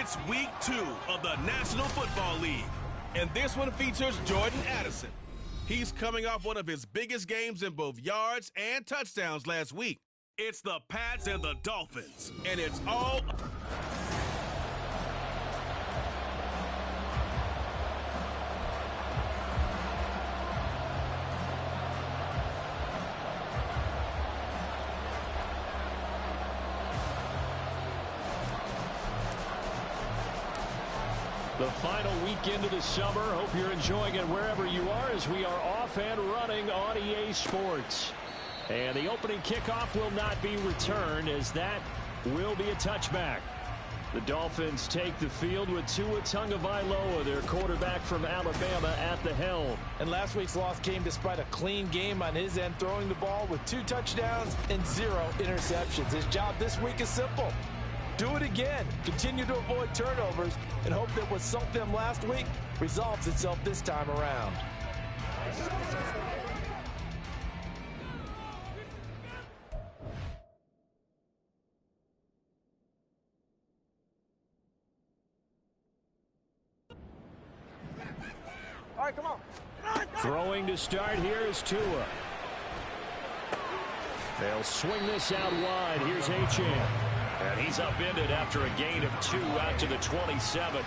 It's week 2 of the National Football League, and this one features Jordan Addison. He's coming off one of his biggest games in both yards and touchdowns last week. It's the Pats and the Dolphins, and it's all... The final weekend of the summer. Hope you're enjoying it wherever you are as we are off and running on EA Sports. And the opening kickoff will not be returned as that will be a touchback. The Dolphins take the field with Tua Tagovailoa, their quarterback from Alabama, at the helm. And last week's loss came despite a clean game on his end, throwing the ball with 2 touchdowns and 0 interceptions. His job this week is simple. Do it again. Continue to avoid turnovers and hope that what sunk them last week resolves itself this time around. All right, come on. Throwing to start here is Tua. They'll swing this out wide. Here's Achane. And he's upended after a gain of 2 out to the 27.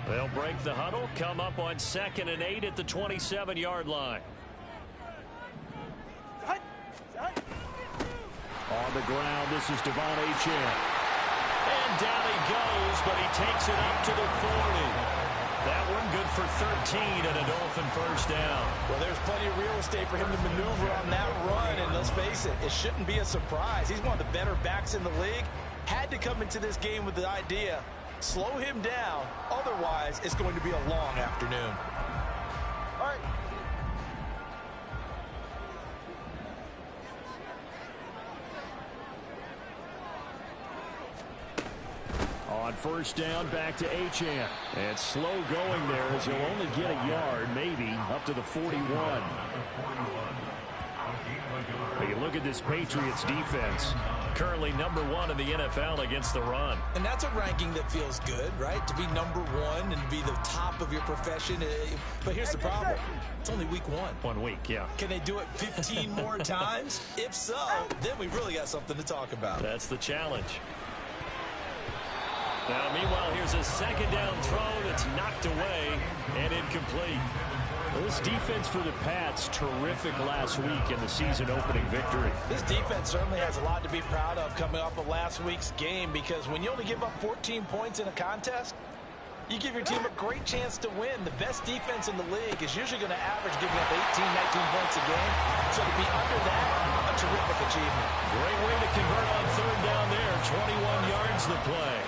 They'll break the huddle, come up on 2nd and 8 at the 27-yard line. On the ground, this is Devon Achane. And down he goes, but he takes it up to the 40. That one good for 13 and a Dolphin first down. Well, there's plenty of real estate for him to maneuver on that run, and let's face it, it shouldn't be a surprise. He's one of the better backs in the league. Had to come into this game with the idea, slow him down, otherwise it's going to be a long afternoon. All right. On first down, back to Achane. And slow going there as he'll only get a yard, maybe, up to the 41. You look at this Patriots defense. Currently #1 in the NFL against the run. And that's a ranking that feels good, right? To be #1 and be the top of your profession. But here's the problem. It's only week 1. 1 week, yeah. Can they do it 15 more times? If so, then we really got something to talk about. That's the challenge. Now, meanwhile, here's a 2nd down throw that's knocked away and incomplete. This defense for the Pats, terrific last week in the season-opening victory. This defense certainly has a lot to be proud of coming off of last week's game, because when you only give up 14 points in a contest, you give your team a great chance to win. The best defense in the league is usually going to average giving up 18, 19 points a game. So to be under that, a terrific achievement. Great way to convert on 3rd down there. 21 yards to play.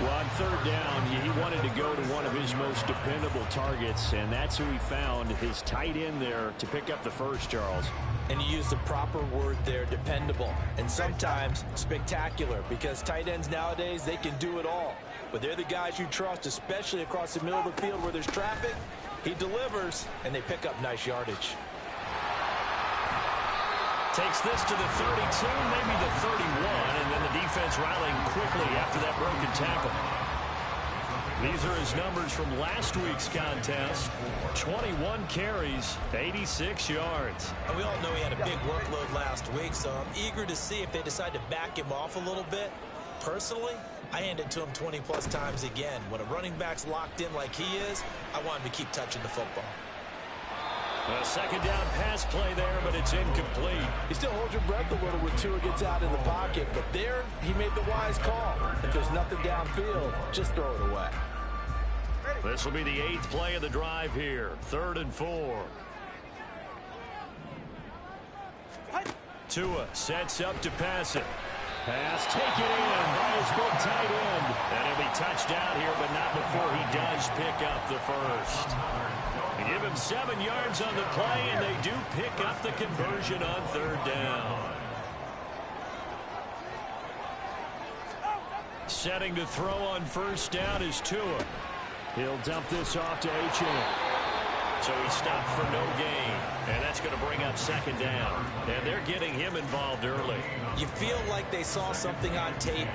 Well, on 3rd down, he wanted to go to one of his most dependable targets, and that's who he found, his tight end there, to pick up the first, Charles. And you use the proper word there, dependable, and sometimes spectacular, because tight ends nowadays, they can do it all. But they're the guys you trust, especially across the middle of the field where there's traffic. He delivers, and they pick up nice yardage. Takes this to the 32, maybe the 31, and then the defense rallying quickly after that broken tackle. These are his numbers from last week's contest. 21 carries, 86 yards. And we all know he had a big workload last week, so I'm eager to see if they decide to back him off a little bit. Personally, I hand it to him 20-plus times again. When a running back's locked in like he is, I want him to keep touching the football. A second down pass play there, but it's incomplete. You still hold your breath a little when Tua gets out in the pocket, but there he made the wise call. If there's nothing downfield, just throw it away. This will be the 8th play of the drive here. 3rd and 4. Tua sets up to pass it. Pass taken in by his big tight end. And he'll be touched out here, but not before he does pick up the first. They give him 7 yards on the play, and they do pick up the conversion on 3rd down. Setting to throw on 1st down is Tua. He'll dump this off to Achane. So he stopped for no gain, and that's going to bring up 2nd down. And they're getting him involved early. You feel like they saw something on tape.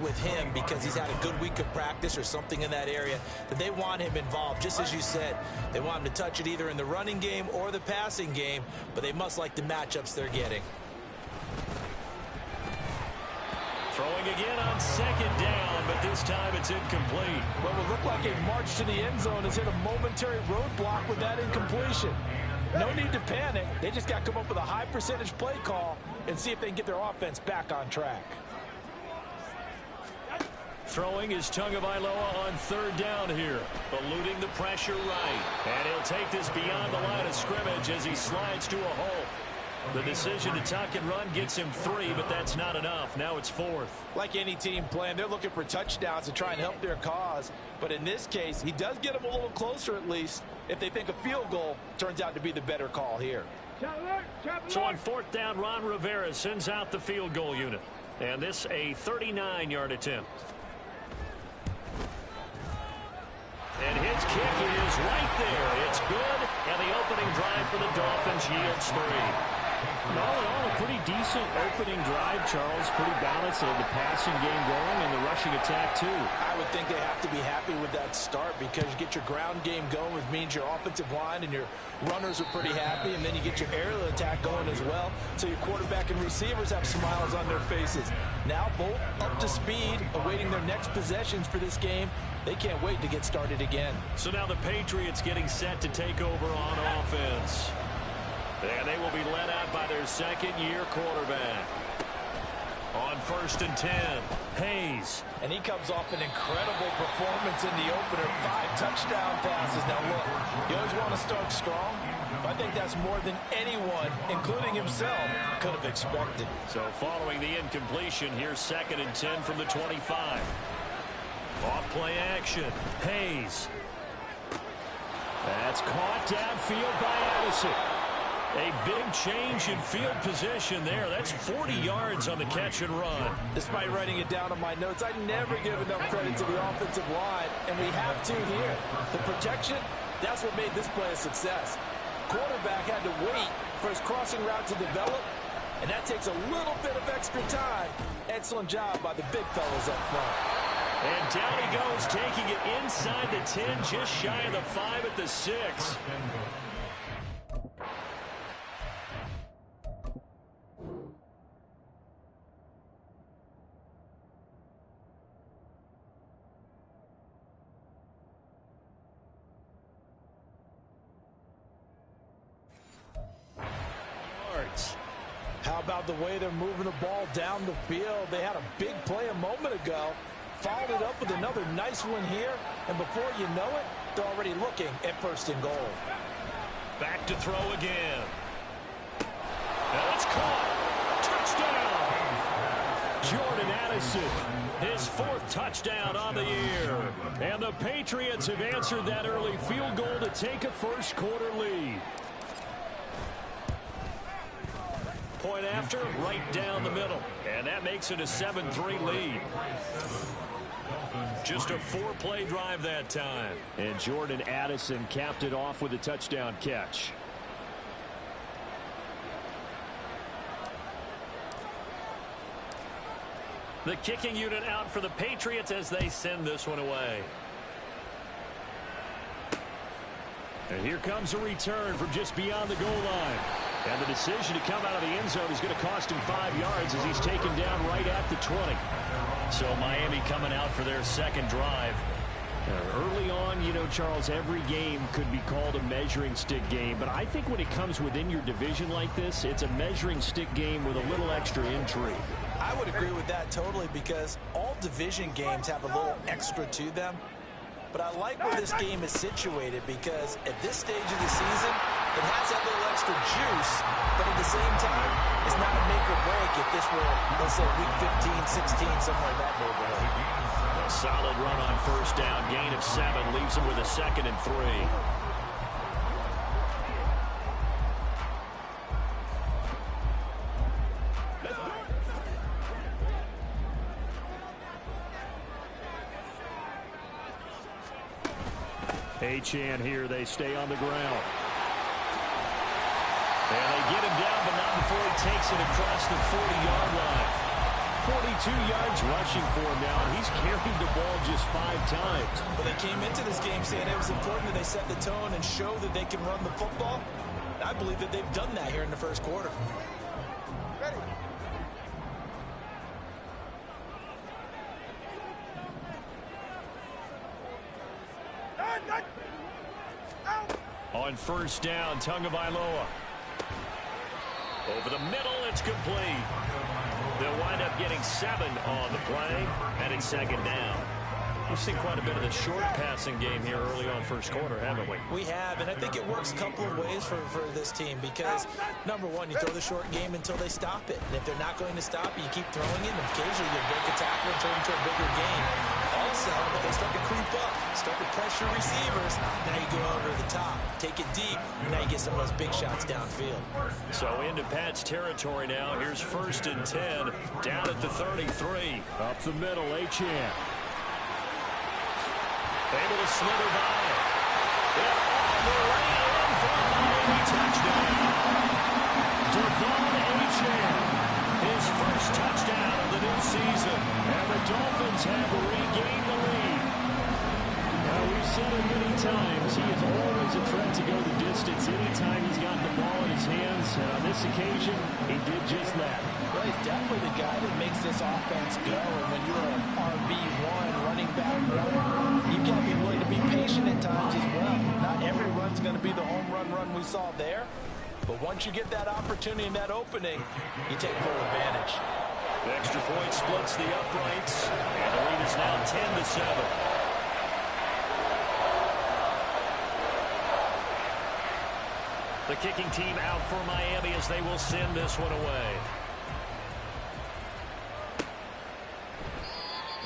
With him because he's had a good week of practice or something in that area that they want him involved. Just as you said, they want him to touch it either in the running game or the passing game, but they must like the matchups they're getting. Throwing again on 2nd down, but this time it's incomplete. What would look like a march to the end zone has hit a momentary roadblock with that incompletion. No need to panic. They just got to come up with a high percentage play call and see if they can get their offense back on track. Throwing is Tagovailoa on 3rd down here. Eluding the pressure right. And he'll take this beyond the line of scrimmage as he slides to a hole. The decision to tuck and run gets him 3, but that's not enough. Now it's 4th. Like any team playing, they're looking for touchdowns to try and help their cause. But in this case, he does get them a little closer at least if they think a field goal turns out to be the better call here. So on 4th down, Ron Rivera sends out the field goal unit. And this a 39-yard attempt. And his kick is right there. It's good, and the opening drive for the Dolphins yields 3. All in all, a pretty decent opening drive, Charles. Pretty balanced. They had the passing game going and the rushing attack, too. I would think they have to be happy with that start because you get your ground game going, which means your offensive line and your runners are pretty happy, and then you get your aerial attack going as well, so your quarterback and receivers have smiles on their faces. Now both up to speed, awaiting their next possessions for this game. They can't wait to get started again. So now the Patriots getting set to take over on offense. And they will be led out by their 2nd-year quarterback. On 1st and 10, Hayes. And he comes off an incredible performance in the opener. 5 touchdown passes. Now look, you always want to start strong. I think that's more than anyone, including himself, could have expected. So following the incompletion, here's 2nd and 10 from the 25. Off play action. Hayes. That's caught downfield by Addison. A big change in field position there. That's 40 yards on the catch and run. Despite writing it down on my notes, I never give enough credit to the offensive line, and we have to here. The protection, that's what made this play a success. Quarterback had to wait for his crossing route to develop, and that takes a little bit of extra time. Excellent job by the big fellas up front. And down he goes, taking it inside the 10, just shy of the 5 at the 6. How about the way they're moving the ball down the field? They had a big play a moment ago. Followed it up with another nice one here. And before you know it, they're already looking at 1st and goal. Back to throw again. Now it's caught. Touchdown. Jordan Addison, his 4th touchdown on the year. And the Patriots have answered that early field goal to take a first-quarter lead. Point after, right down the middle. And that makes it a 7-3 lead. Just a 4-play drive that time. And Jordan Addison capped it off with a touchdown catch. The kicking unit out for the Patriots as they send this one away. And here comes a return from just beyond the goal line. And the decision to come out of the end zone is going to cost him 5 yards as he's taken down right at the 20. So Miami coming out for their second drive. Early on, you know, Charles, every game could be called a measuring stick game. But I think when it comes within your division like this, it's a measuring stick game with a little extra intrigue. I would agree with that totally because all division games have a little extra to them. But I like where this game is situated because at this stage of the season, it has that little extra juice, but at the same time, it's not a make or break if this were, let's say, week 15, 16, somewhere in that neighborhood. A solid run on first down, gain of 7, leaves him with a 2nd and 3. Achane here, they stay on the ground. And they get him down, but not before he takes it across the 40-yard line. 42 yards rushing for him now, and he's carried the ball just 5 times. Well, they came into this game saying it was important that they set the tone and show that they can run the football. I believe that they've done that here in the first quarter. Ready. On first down, Tagovailoa. Over the middle, it's complete. They'll wind up getting 7 on the play, and it's 2nd down. We've seen quite a bit of the short passing game here early on first quarter, haven't we? We have, and I think it works a couple of ways for this team because, number one, you throw the short game until they stop it. And if they're not going to stop it, you keep throwing it, and occasionally you break a tackle and turn into a bigger game. Also, if they start to creep up, start to pressure receivers, now you go over the top, take it deep, and now you get some of those big shots downfield. So into Pat's territory now. Here's 1st and 10, down at the 33. Up the middle, Achane. Able to slither by. And all the way in for a Miami touchdown. Devon Achane, his first touchdown of the new season. And the Dolphins have regained the lead. Now, we've said it many times, he is always a threat to go the distance anytime he's got the ball in his hands. And on this occasion, he did just that. Well, he's definitely the guy that makes this offense go. And when you're an RB1, running back one, you've got to be willing to be patient at times as well. Not every run's going to be the home run we saw there. But once you get that opportunity and that opening, you take full advantage. The extra point splits the uprights. And the lead is now 10-7. The kicking team out for Miami as they will send this one away.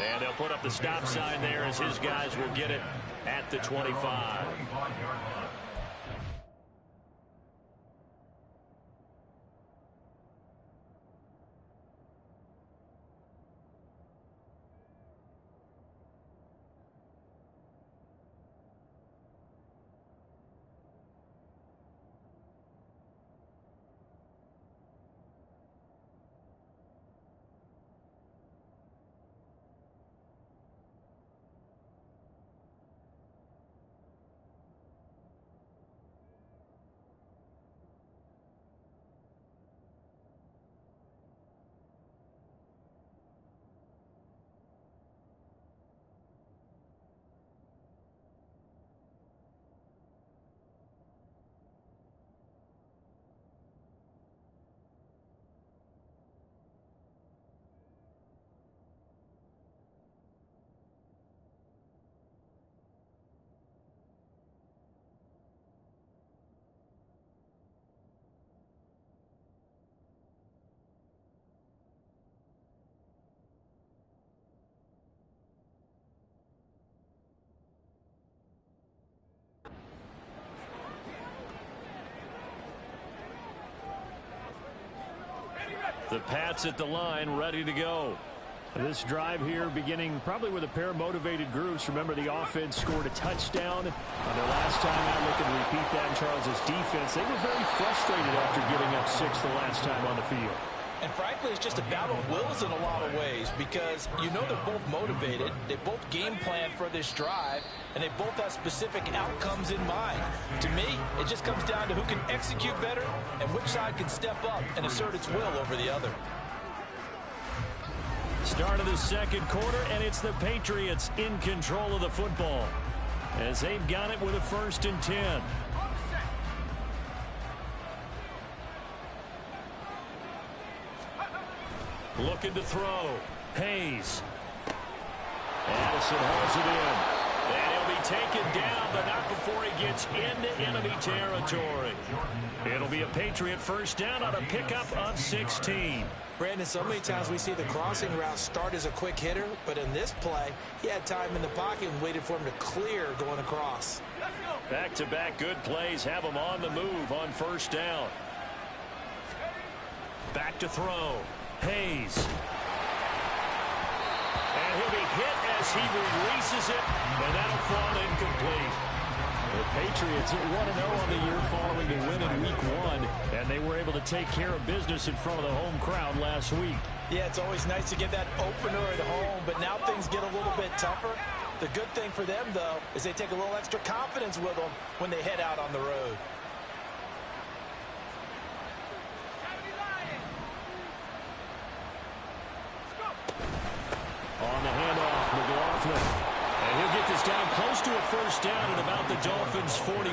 And they'll put up the stop sign there as his guys will get it at the 25. The Pats at the line, ready to go. This drive here beginning probably with a pair of motivated groups. Remember, the offense scored a touchdown on their last time out. Look and repeat that in Charles's defense. They were very frustrated after giving up 6 the last time on the field. And frankly, it's just a battle of wills in a lot of ways because you know they're both motivated, they both game plan for this drive, and they both have specific outcomes in mind. To me, it just comes down to who can execute better and which side can step up and assert its will over the other. Start of the second quarter, and it's the Patriots in control of the football as they've got it with a 1st and 10. Looking to throw. Hayes. Addison holds it in. And he'll be taken down, but not before he gets into enemy territory. It'll be a Patriot 1st down on a pickup of 16. Brandon, so many times we see the crossing route start as a quick hitter, but in this play, he had time in the pocket and waited for him to clear going across. Back-to-back good plays have him on the move on 1st down. Back to throw. Hayes. And he'll be hit as he releases it, and that'll fall incomplete. The Patriots 1-0 on the year following the win in Week 1, and they were able to take care of business in front of the home crowd last week. Yeah, it's always nice to get that opener at home, but now things get a little bit tougher. The good thing for them, though, is they take a little extra confidence with them when they head out on the road. On the handoff, McLaughlin. And he'll get this down close to a 1st down at about the Dolphins' 41.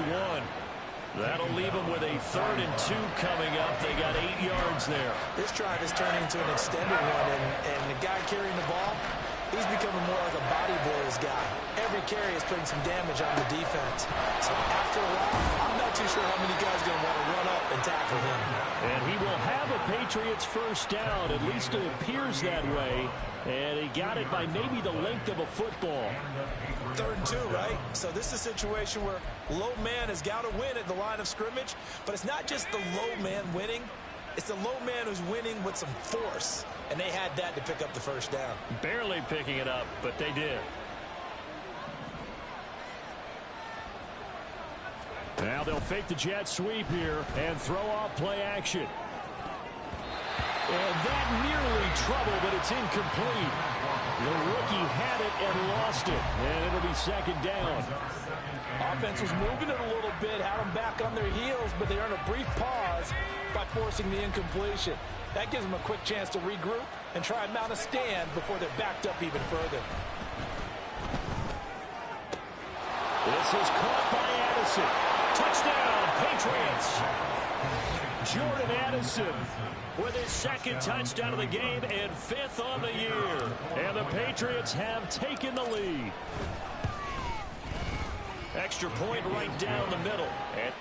That'll leave them with a 3rd and 2 coming up. They got 8 yards there. This drive is turning into an extended one, and the guy carrying the ball, he's becoming more like a body blows guy. Every carry is putting some damage on the defense. So after a while, I'm not too sure how many guys are going to want to run up and tackle him. And he will have a Patriots 1st down. At least it appears that way. And he got it by maybe the length of a football. 3rd and 2, right? So this is a situation where low man has got to win at the line of scrimmage. But it's not just the low man winning. It's the low man who's winning with some force. And they had that to pick up the 1st down. Barely picking it up, but they did. Now they'll fake the jet sweep here and throw off play action. And that nearly trouble, but it's incomplete. The rookie had it and lost it, and it'll be 2nd down. Offense was moving it a little bit, had them back on their heels, but they earned a brief pause by forcing the incompletion. That gives them a quick chance to regroup and try and mount a stand before they're backed up even further. This is caught by Addison. Touchdown, Patriots. Jordan Addison with his 2nd touchdown of the game and 5th on the year. And the Patriots have taken the lead. Extra point right down the middle. And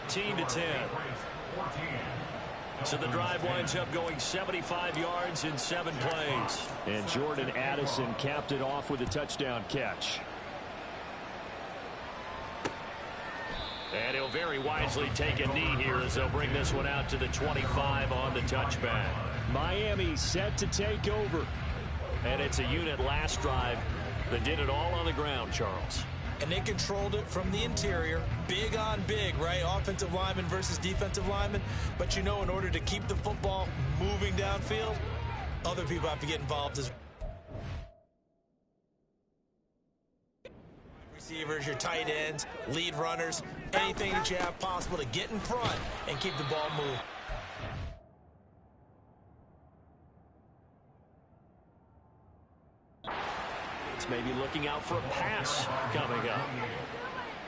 to 10. So the drive winds up going 75 yards in 7 plays. And Jordan Addison capped it off with a touchdown catch. And he'll very wisely take a knee here as they'll bring this one out to the 25 on the touchback. Miami set to take over. And it's a unit last drive that did it all on the ground, Charles. And they controlled it from the interior. Big on big, right? Offensive lineman versus defensive lineman. But you know, in order to keep the football moving downfield, other people have to get involved as well. Receivers, your tight ends, lead runners, anything that you have possible to get in front and keep the ball moving. Maybe looking out for a pass coming up.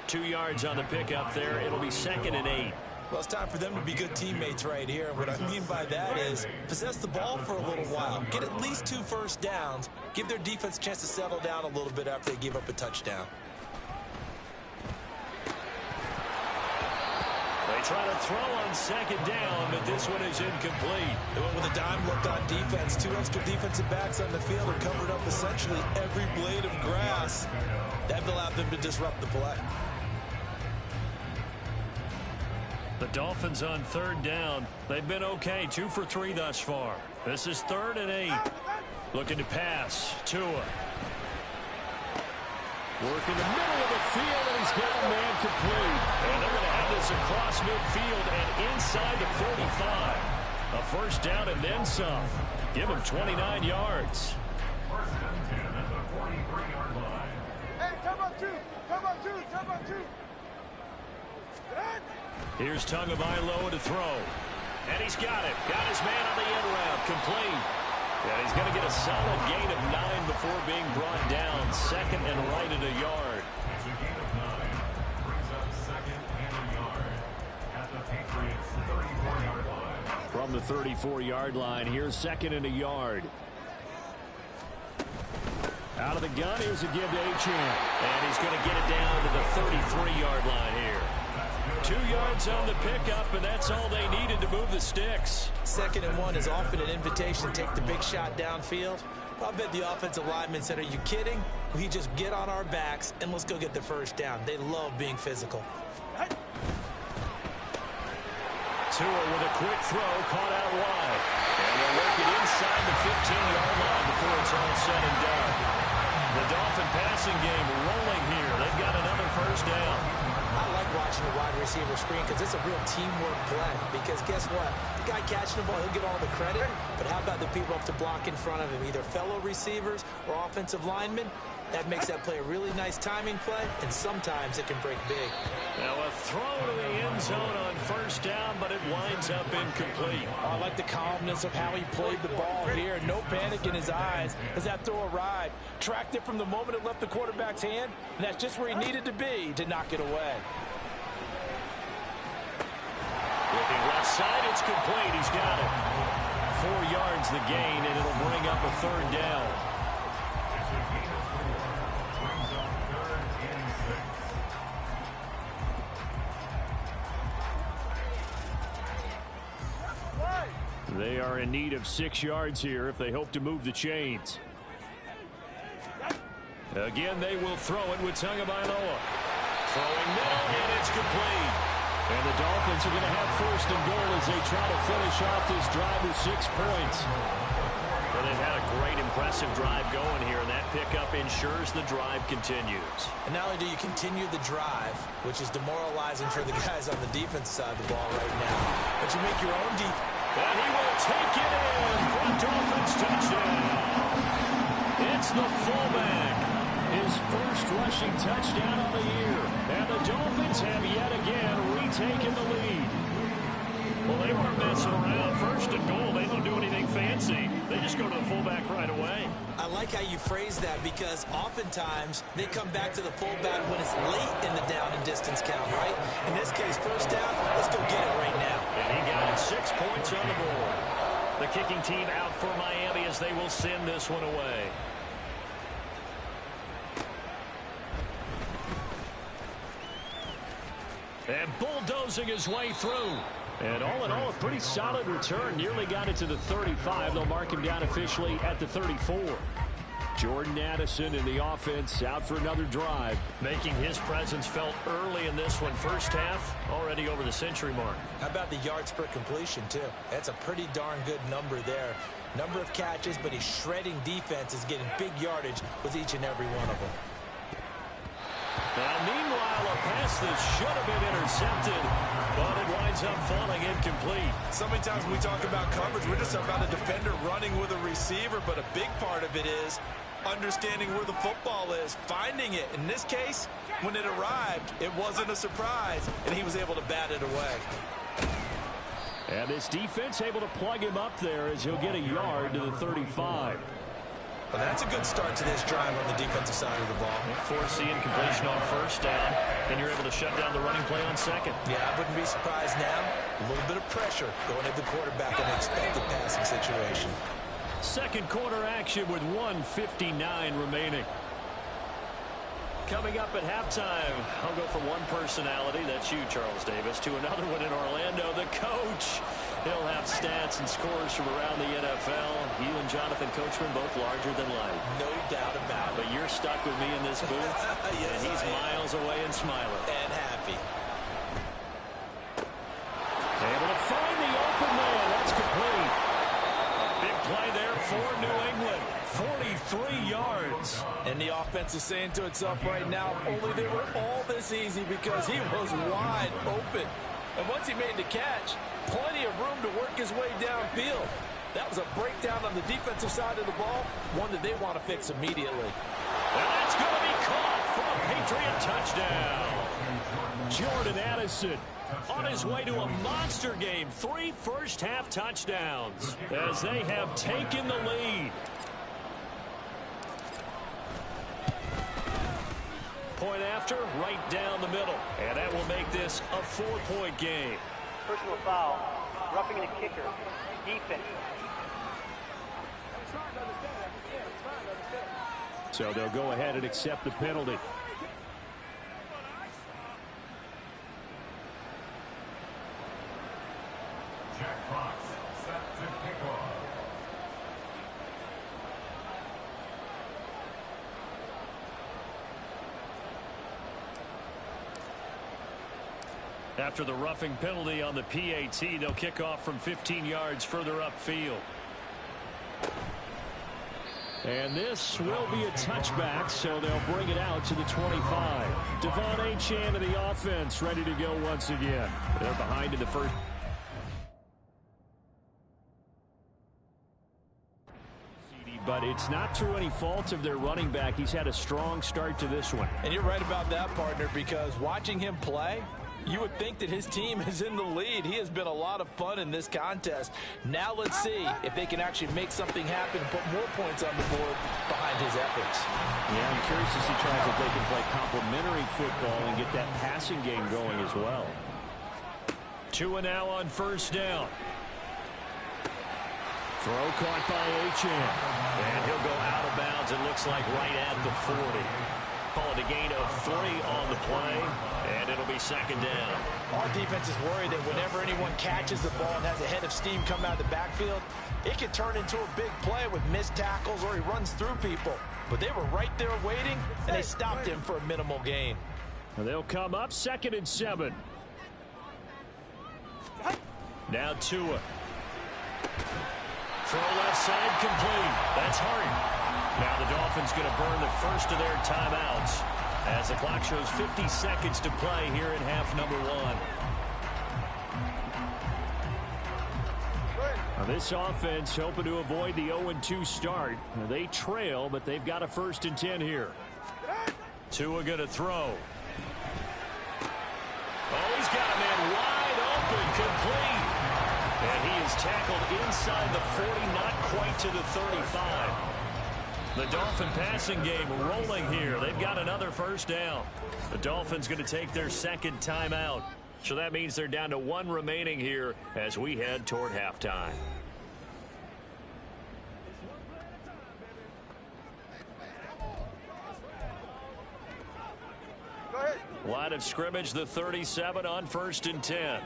2 yards on the pickup there. It'll be 2nd and 8. Well, it's time for them to be good teammates right here. What I mean by that is possess the ball for a little while. Get at least 2 first downs. Give their defense a chance to settle down a little bit after they give up a touchdown. They try to throw on 2nd down, but this one is incomplete. They went with a dime look on defense. 2 extra defensive backs on the field and covered up essentially every blade of grass. That allowed them to disrupt the play. The Dolphins on 3rd down. They've been okay. 2 for 3 thus far. This is 3rd and 8. Looking to pass. Tua. Working the middle of the field, and he's got a man complete. And they're going to have this across midfield and inside the 45. A first down and then some. Give him 29 yards. Hey, come on, two. Come on, two. Come on, two. Here's Tagovailoa to throw. And he's got it. Got his man on the end route. Complete. And he's going to get a solid gain of 9 before being brought down. Second and right at a yard. It's a gain of 9. Brings up second and a yard at the Patriots' 34-yard line. From the 34-yard line, here's second and a yard. Out of the gun, here's a give to Achane. And he's going to get it down to the 33-yard line here. 2 yards on the pickup, and that's all they needed to move the sticks. Second and 1 is often an invitation to take the big shot downfield. I bet the offensive linemen said, are you kidding? We just get on our backs and let's go get the first down. They love being physical. Tua with a quick throw, caught out wide. And they'll work it inside the 15-yard line before it's all said and done. The Dolphin passing game rolling here. They've got another first down. I like watching the wide receiver screen because it's a real teamwork play. Because guess what? The guy catching the ball, he'll get all the credit. But how about the people up to block in front of him, either fellow receivers or offensive linemen? That makes that play a really nice timing play, and sometimes it can break big. Now a throw to the end zone on first down, but it winds up incomplete. I like the calmness of how he played the ball here. No panic in his eyes as that throw arrived. Tracked it from the moment it left the quarterback's hand, and that's just where he needed to be to knock it away. Looking left side, it's complete. He's got it. 4 yards the gain, and it'll bring up a third down. They are in need of 6 yards here if they hope to move the chains. Again, they will throw it with Tagovailoa. Throwing middle, and it's complete. And the Dolphins are going to have first and goal as they try to finish off this drive with 6 points. Well, they've had a great, impressive drive going here, and that pickup ensures the drive continues. And not only do you continue the drive, which is demoralizing for the guys on the defense side of the ball right now, but you make your own defense. And he will take it in for a Dolphins touchdown. It's the fullback. His first rushing touchdown of the year. And the Dolphins have yet again retaken the lead. Well, they weren't messing around. First and goal, they don't do anything fancy. They just go to the fullback right away. I like how you phrase that because oftentimes they come back to the fullback when it's late in the down and distance count, right? In this case, first down, let's go get it right now. And he got it. 6 points on the board. The kicking team out for Miami as they will send this one away. And bulldozing his way through. And all in all, a pretty solid return. Nearly got it to the 35. They'll mark him down officially at the 34. Jordan Addison in the offense out for another drive. Making his presence felt early in this one. First half, already over the century mark. How about the yards per completion, too? That's a pretty darn good number there. Number of catches, but he's shredding defenses, getting big yardage with each and every one of them. Now, meanwhile, a pass that should have been intercepted, but it winds up falling incomplete. So many times when we talk about coverage, we're just about a defender running with a receiver, but a big part of it is understanding where the football is, finding it. In this case, when it arrived, it wasn't a surprise, and he was able to bat it away. And this defense able to plug him up there as he'll get a yard to the 35. Well, that's a good start to this drive on the defensive side of the ball. Forcing completion on first down, and you're able to shut down the running play on second. Yeah, I wouldn't be surprised now. A little bit of pressure going at the quarterback in an expected passing situation. Second quarter action with 1:59 remaining. Coming up at halftime, I'll go from one personality, that's you, Charles Davis, to another one in Orlando, the coach. He'll have stats and scores from around the NFL. You and Jonathan Coachman both larger than life. No doubt about it. But you're stuck with me in this booth, yes, and he's miles away and smiling. And happy. Able to find the open man. That's complete. A big play there for New England. 43 yards. And the offense is saying to itself right now, only they were all this easy because he was wide open. And once he made the catch, plenty of room to work his way downfield. That was a breakdown on the defensive side of the ball, one that they want to fix immediately. And that's going to be caught for a Patriot touchdown. Jordan Addison on his way to a monster game. 3 first-half touchdowns as they have taken the lead. Point after, right down the middle. And that will make this a 4-point game. Personal foul, roughing the kicker, defense. So they'll go ahead and accept the penalty. Jack Fox set to kick off. After the roughing penalty on the PAT, they'll kick off from 15 yards further upfield. And this will be a touchback, so they'll bring it out to the 25. Devon Achane of the offense ready to go once again. They're behind in the first. But it's not through any fault of their running back. He's had a strong start to this one. And you're right about that, partner, because watching him play, you would think that his team is in the lead. He has been a lot of fun in this contest. Now let's see if they can actually make something happen and put more points on the board behind his efforts. Yeah, I'm curious to see, Charles, if they can play complementary football and get that passing game going as well. Tua now on first down. Throw caught by Achane. And he'll go out of bounds, it looks like right at the 40. Call it a gain of 3 on the play, and it'll be second down. Our defense is worried that whenever anyone catches the ball and has a head of steam come out of the backfield, it can turn into a big play with missed tackles or he runs through people. But they were right there waiting, and they stopped him for a minimal gain. And they'll come up 2nd and 7. Now Tua. Throw left side complete. That's Hart. Now the Dolphins going to burn the first of their timeouts as the clock shows 50 seconds to play here in half number 1. Now this offense hoping to avoid the 0-2 start. Now they trail, but they've got a 1st and 10 here. Tua going to throw. Oh, he's got a man wide open, complete. And he is tackled inside the 40, not quite to the 35. The Dolphin passing game rolling here. They've got another first down. The Dolphins going to take their 2nd timeout. So that means they're down to 1 remaining here as we head toward halftime. Go ahead. Line of scrimmage, the 37 on 1st and 10.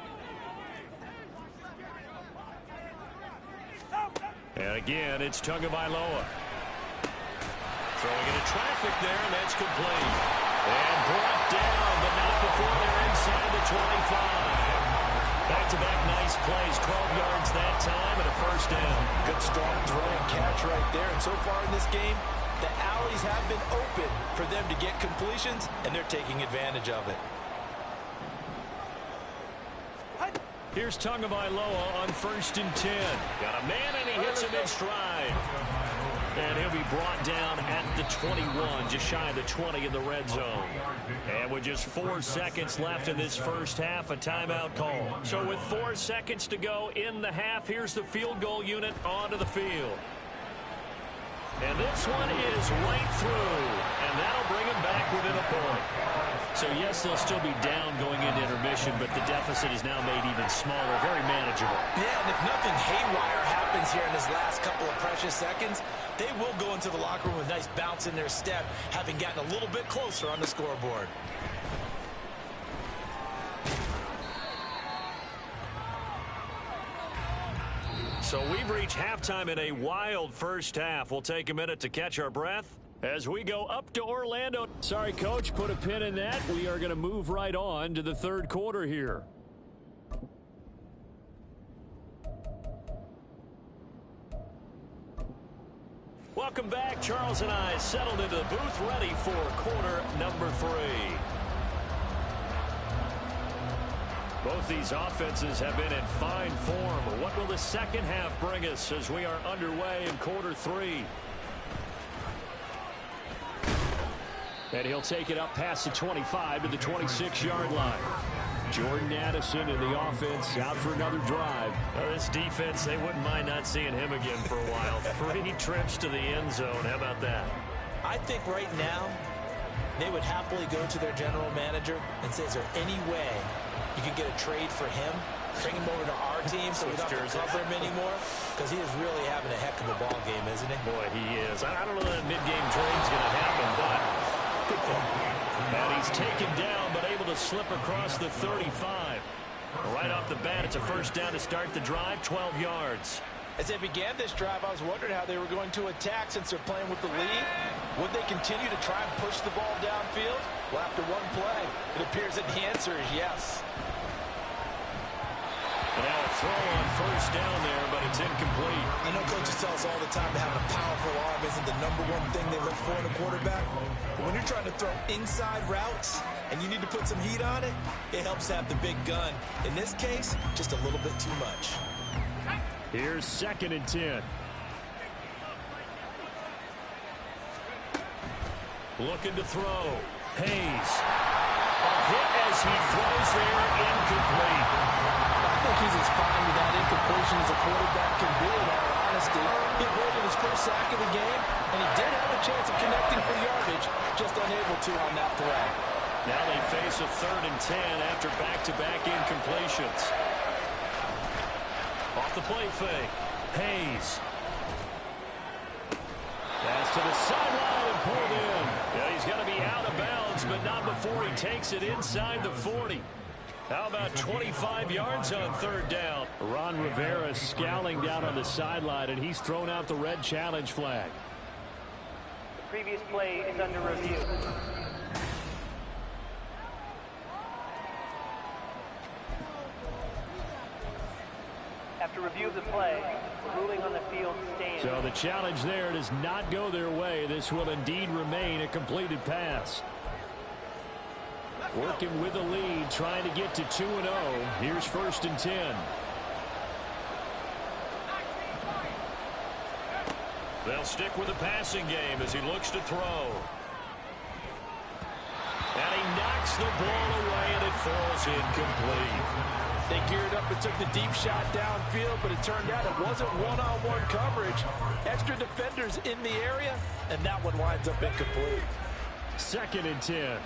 And again, it's Tagovailoa. Throwing into traffic there, and that's complete. And brought down, but not before they're inside the 25. Back-to-back nice plays, 12 yards that time, and a first down. Good strong throw and catch right there. And so far in this game, the alleys have been open for them to get completions, and they're taking advantage of it. Here's Tagovailoa on 1st and 10. Got a man, and he hits him in stride. And he'll be brought down at the 21, just shy of the 20 in the red zone. And with just 4 seconds left in this first half, a timeout call. So with 4 seconds to go in the half, here's the field goal unit onto the field. And this one is right through, and that'll bring him back within a point. So, yes, they'll still be down going into intermission, but the deficit is now made even smaller, very manageable. Yeah, and if nothing haywire happens here in this last couple of precious seconds, they will go into the locker room with a nice bounce in their step, having gotten a little bit closer on the scoreboard. So we've reached halftime in a wild first half. We'll take a minute to catch our breath as we go up to Orlando. Sorry, Coach, put a pin in that. We are going to move right on to the 3rd quarter here. Welcome back. Charles and I settled into the booth ready for quarter number 3. Both these offenses have been in fine form. What will the second half bring us as we are underway in quarter 3? And he'll take it up past the 25 to the 26-yard line. Jordan Addison in the offense out for another drive. Well, this defense, they wouldn't mind not seeing him again for a while. 3 trips to the end zone. How about that? I think right now they would happily go to their general manager and say, is there any way you could get a trade for him? Bring him over to our team so we don't have to cover him anymore? Because he is really having a heck of a ball game, isn't he? Boy, he is. I don't know that mid-game trade's going to happen, but good for him. And he's taken down, but able to slip across the 35. Right off the bat, it's a first down to start the drive, 12 yards. As they began this drive, I was wondering how they were going to attack since they're playing with the lead. Would they continue to try and push the ball downfield? Well, after one play, it appears that the answer is yes. And now a throw on first down there, but it's incomplete. I know coaches tell us all the time that having a powerful arm isn't the #1 thing they look for in a quarterback. But when you're trying to throw inside routes and you need to put some heat on it, it helps to have the big gun. In this case, just a little bit too much. Here's 2nd and 10. Looking to throw. Hayes. A hit as he throws there, incomplete. I think he's as fine with that incompletion as a quarterback can be, in all honesty. He avoided his first sack of the game, and he did have a chance of connecting for yardage, just unable to on that throw. Now they face a 3rd and 10 after back-to-back incompletions. Off the play fake. Hayes. Pass to the sideline and pulled in. Yeah, he's going to be out of bounds, but not before he takes it inside the 40. How about 25 yards on 3rd down? Ron Rivera scowling down on the sideline, and he's thrown out the red challenge flag. The previous play is under review. After review of the play, the ruling on the field stands. So the challenge there does not go their way. This will indeed remain a completed pass. Working with the lead, trying to get to 2-0. Here's 1st and 10. They'll stick with the passing game as he looks to throw. And he knocks the ball away, and it falls incomplete. They geared up and took the deep shot downfield, but it turned out it wasn't one-on-one coverage. Extra defenders in the area, and that one winds up incomplete. 2nd and 10.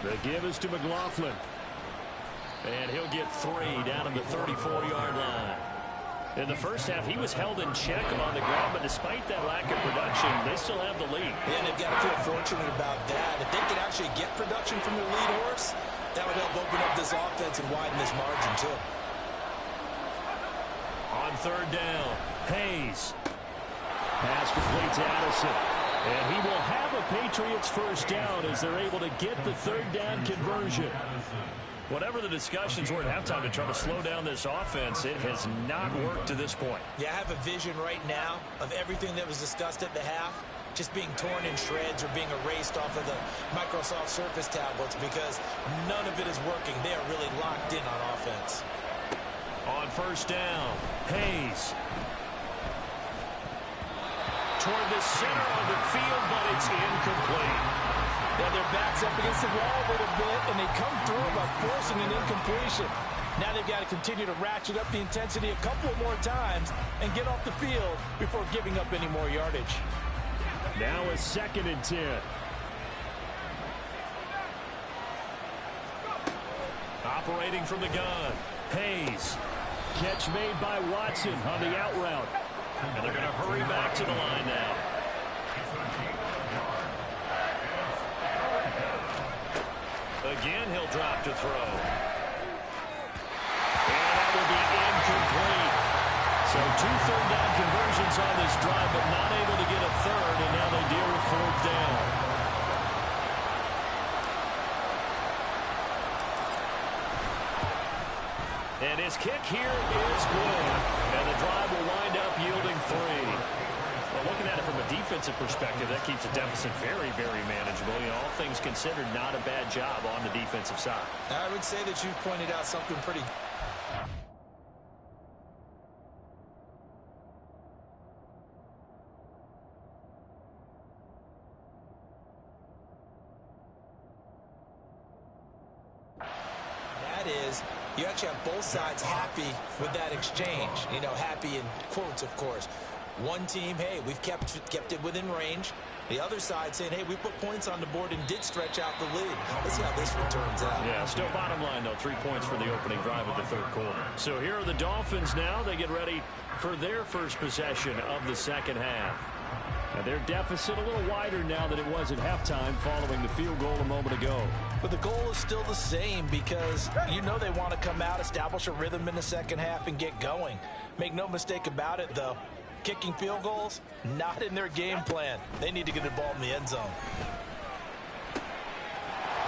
The give is to McLaughlin. And he'll get 3 down at the 34-yard line. In the first half, he was held in check on the ground, but despite that lack of production, they still have the lead. And they've got to feel fortunate about that. If they could actually get production from their lead horse, that would help open up this offense and widen this margin, too. On 3rd down, Hayes. Pass complete to Addison. And he will have a Patriots first down as they're able to get the 3rd down conversion. Whatever the discussions were at halftime to try to slow down this offense, it has not worked to this point. Yeah, I have a vision right now of everything that was discussed at the half just being torn in shreds or being erased off of the Microsoft Surface tablets because none of it is working. They are really locked in on offense. On 1st down, Hayes. Toward the center of the field, but it's incomplete. Now their backs up against the wall a little bit, and they come through by forcing an incompletion. Now they've got to continue to ratchet up the intensity a couple more times and get off the field before giving up any more yardage. Now a 2nd and 10. Operating from the gun, Hayes. Catch made by Watson on the out route. And they're going to hurry back to the line now. Again, he'll drop to throw. And that will be incomplete. So 2 third down conversions on this drive, but not able to get a 3rd, and now they deal with 4th down. And His kick here is good, and the drive will wind up yielding 3. Well, looking at it from a defensive perspective, that keeps the deficit very, very manageable. You know, all things considered, not a bad job on the defensive side. I would say that you've pointed out something pretty. That is, you actually have both sides happy with that exchange. You know, happy in quotes, of course. One team, hey, we've kept it within range. The other side saying, hey, we put points on the board and did stretch out the lead. Let's see how this one turns out. Yeah, still bottom line, though, 3 points for the opening drive of the third quarter. So here are the Dolphins now. They get ready for their first possession of the second half. Now their deficit a little wider now than it was at halftime following the field goal a moment ago. But the goal is still the same because you know they want to come out, establish a rhythm in the second half, and get going. Make no mistake about it, though. Kicking field goals, not in their game plan. They need to get the ball in the end zone.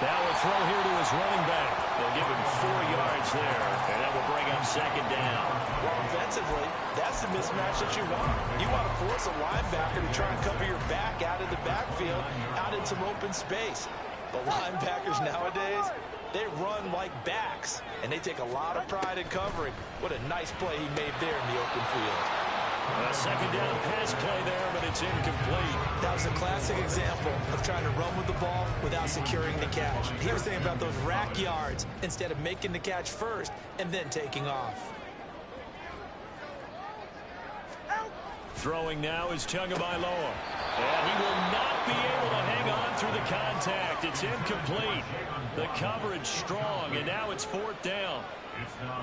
Now a throw here to his running back. They'll give him 4 yards there, and that will bring up second down. Well, offensively, that's the mismatch that you want. You want to force a linebacker to try and cover your back out of the backfield, out in some open space. But linebackers nowadays, they run like backs, and they take a lot of pride in covering. What a nice play he made there in the open field. A second down pass play there, but it's incomplete. That was a classic example of trying to run with the ball without securing the catch. He was thinking about those rack yards instead of making the catch first and then taking off. Throwing now is Tagovailoa. And he will not be able to hang on through the contact. It's incomplete. The coverage strong, and now it's 4th down.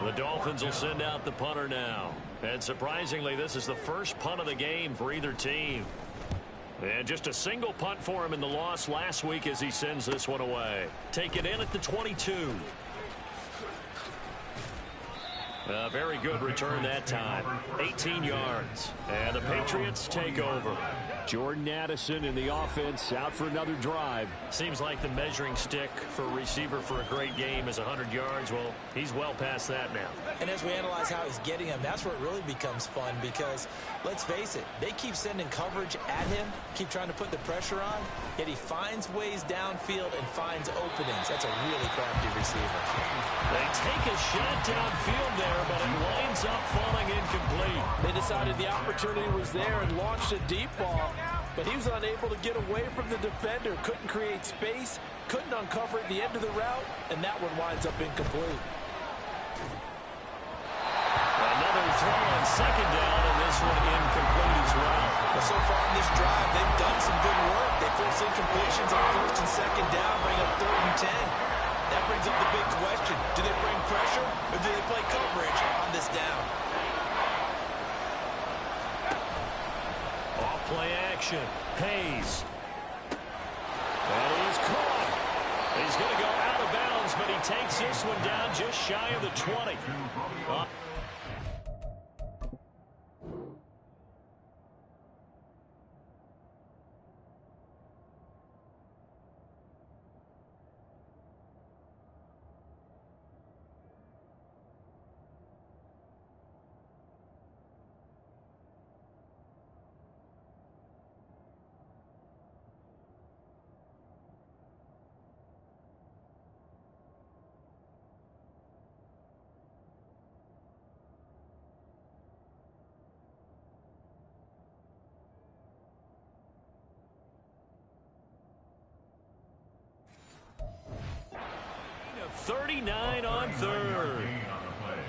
The Dolphins will send out the punter now. And surprisingly, this is the first punt of the game for either team. And just a single punt for him in the loss last week as he sends this one away. Take it in at the 22. A very good return that time. 18 yards. And the Patriots take over. Jordan Addison in the offense out for another drive. Seems like the measuring stick for a receiver for a great game is 100 yards. Well, he's well past that now. And as we analyze how he's getting them, that's where it really becomes fun because, let's face it, they keep sending coverage at him, keep trying to put the pressure on, yet he finds ways downfield and finds openings. That's a really crafty receiver. They take a shot downfield there, but it winds up falling incomplete. They decided the opportunity was there and launched a deep ball, but he was unable to get away from the defender, couldn't create space, couldn't uncover at the end of the route, and that one winds up incomplete. Another throw on second down, and this one incomplete as well. Well, so far in this drive, they've done some good work. They force incompletions on 1st and 2nd down, bring up 3rd and 10. That brings up the big question. Do they bring pressure, or do they play coverage on this down? Off-play action. Hayes. And he's caught. He's going to go out of bounds, but he takes this one down just shy of the 20. .39 on 3rd.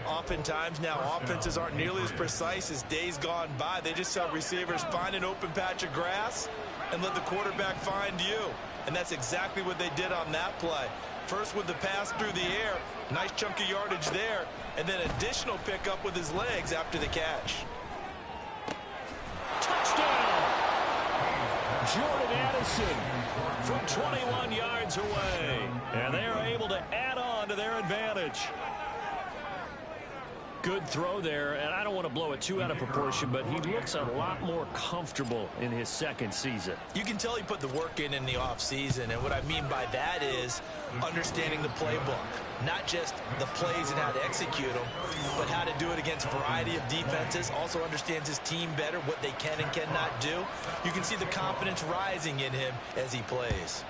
Oftentimes now, offenses aren't nearly as precise as days gone by. They just tell receivers, find an open patch of grass and let the quarterback find you. And that's exactly what they did on that play. First with the pass through the air, nice chunk of yardage there, and then additional pickup with his legs after the catch. Touchdown! Jordan Addison from 21 yards away. And they are able to add on to their advantage. Good throw there, and I don't want to blow it too out of proportion, but he looks a lot more comfortable in his second season. You can tell he put the work in the offseason, and what I mean by that is understanding the playbook. Not just the plays and how to execute them, but how to do it against a variety of defenses. Also understands his team better, what they can and cannot do. You can see the confidence rising in him as he plays.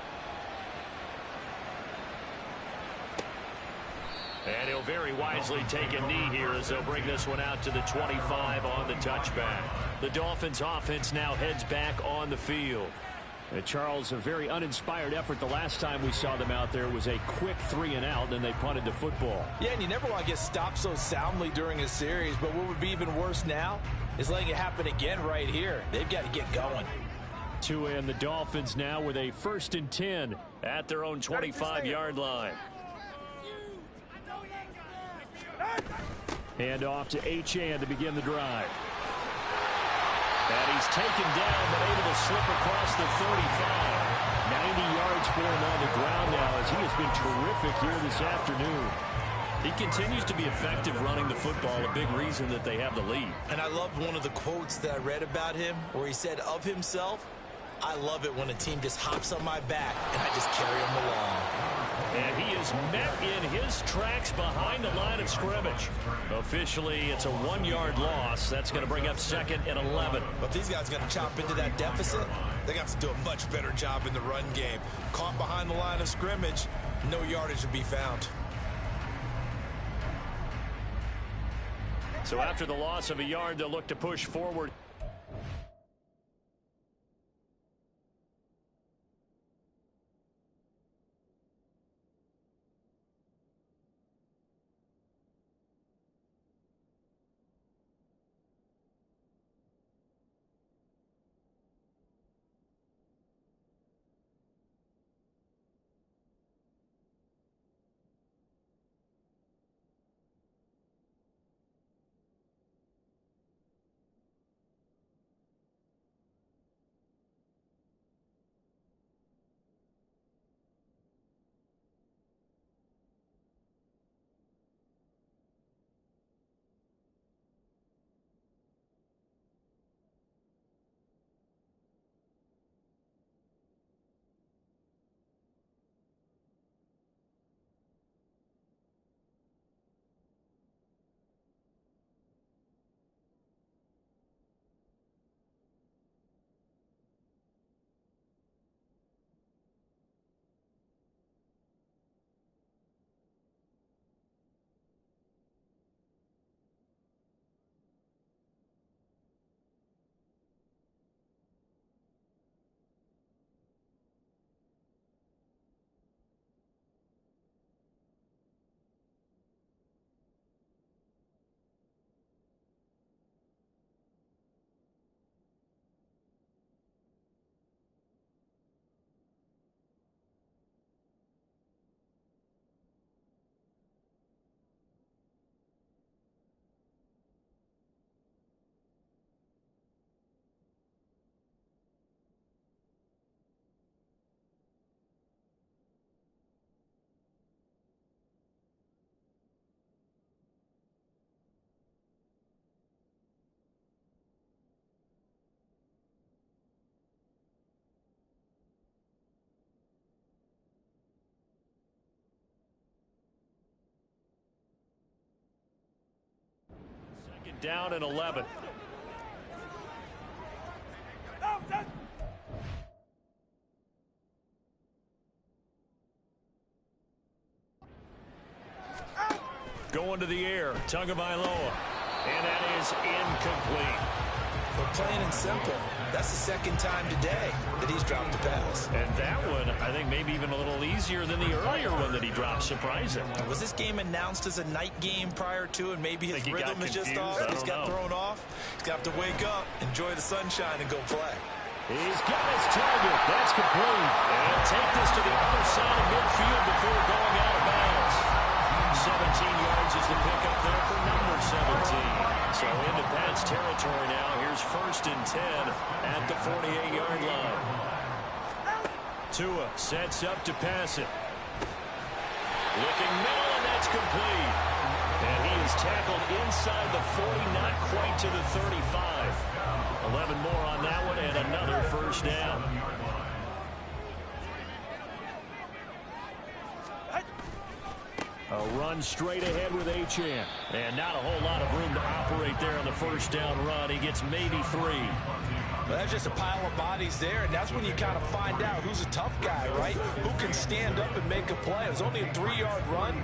And he'll very wisely take a knee here as they'll bring this one out to the 25 on the touchback. The Dolphins offense now heads back on the field. And Charles, a very uninspired effort. The last time we saw them out there was a quick 3-and-out, and they punted the football. Yeah, and you never want to get stopped so soundly during a series, but what would be even worse now is letting it happen again right here. They've got to get going. Tua and the Dolphins now with a 1st and 10 at their own 25-yard line. And off to Achane to begin the drive. And he's taken down, but able to slip across the 35. 90 yards for him on the ground now as he has been terrific here this afternoon. He continues to be effective running the football, a big reason that they have the lead. And I loved one of the quotes that I read about him where he said of himself, "I love it when a team just hops on my back and I just carry them along." And he is met in his tracks behind the line of scrimmage. Officially, it's a 1-yard loss. That's going to bring up 2nd and 11. But these guys are going to chop into that deficit. They got to do a much better job in the run game. Caught behind the line of scrimmage, no yardage to be found. So after the loss of a yard, they'll look to push forward. Down and 11. Going to the air, Tagovailoa, and that is incomplete. But plain and simple, that's the 2nd time today that he's dropped a pass. And that one, I think, maybe even a little easier than the earlier one that he dropped. Surprising. Was this game announced as a night game prior to, and maybe his rhythm is just off? He's got thrown off. He's got to wake up, enjoy the sunshine, and go play. He's got his target. That's complete. And take this to the other side of midfield before going out of bounds. 17 yards is the pickup there for number 17. So into Pat's territory now. Here's 1st and 10 at the 48-yard line. Tua sets up to pass it. Looking middle, and that's complete. And he is He's tackled inside the 40, not quite to the 35. 11 more on that one, and another first down. A run straight ahead with Achane. And not a whole lot of room to operate there on the first down run. He gets maybe 3. Well, that's just a pile of bodies there, and that's when you kind of find out who's a tough guy, right? Who can stand up and make a play. It was only a 3-yard run,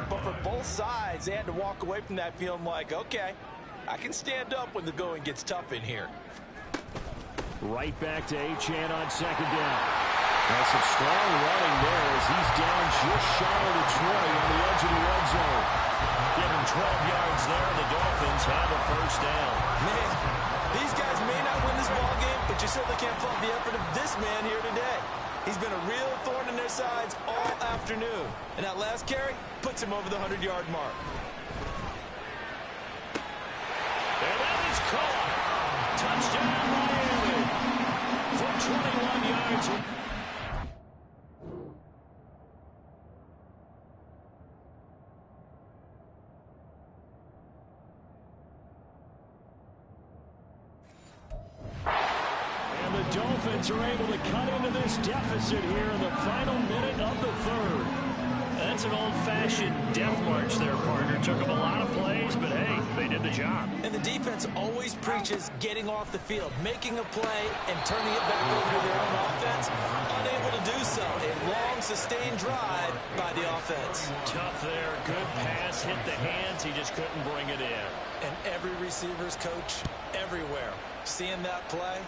but for both sides, they had to walk away from that feeling like, okay, I can stand up when the going gets tough in here. Right back to Achane on second down. That's some strong running there as he's down just shy of the 20 on the edge of the red zone. Give him 12 yards there, and the Dolphins have a first down. Man, these guys may not win this ball game, but you certainly can't fault the effort of this man here today. He's been a real thorn in their sides all afternoon. And that last carry puts him over the 100-yard mark. And that is caught. Touchdown, Miami. For 21 yards. Dolphins are able to cut into this deficit here in the final minute of the third. That's an old-fashioned death march there, partner. Took them a lot of plays, but hey, they did the job. And the defense always preaches getting off the field, making a play, and turning it back over to their own offense. Unable to do so. A long, sustained drive by the offense. Tough there. Good pass. Hit the hands. He just couldn't bring it in. And every receiver's coach everywhere. Seeing that play,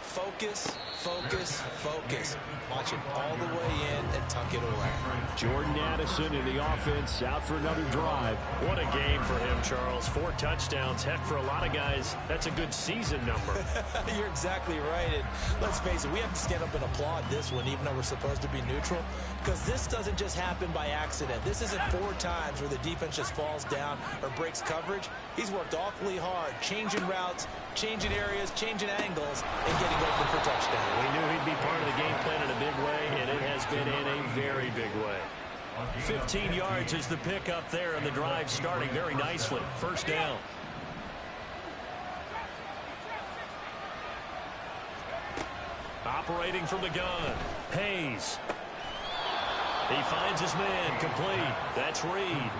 focus, focus, focus. Watch it all the way in and tuck it away. Jordan Addison in the offense, out for another drive. What a game for him, Charles. 4 touchdowns. Heck, for a lot of guys, that's a good season number. You're exactly right. And let's face it, we have to stand up and applaud this one, even though we're supposed to be neutral, because this doesn't just happen by accident. This isn't 4 times where the defense just falls down or breaks coverage. He's worked awfully hard, changing routes, changing areas, changing angles, and getting open for touchdown. We knew he'd be part of the game plan in a big way, and it has been in a very big way. 15 yards is the pickup there, and the drive starting very nicely. First down. Operating from the gun, Hayes. He finds his man, complete. That's Reed.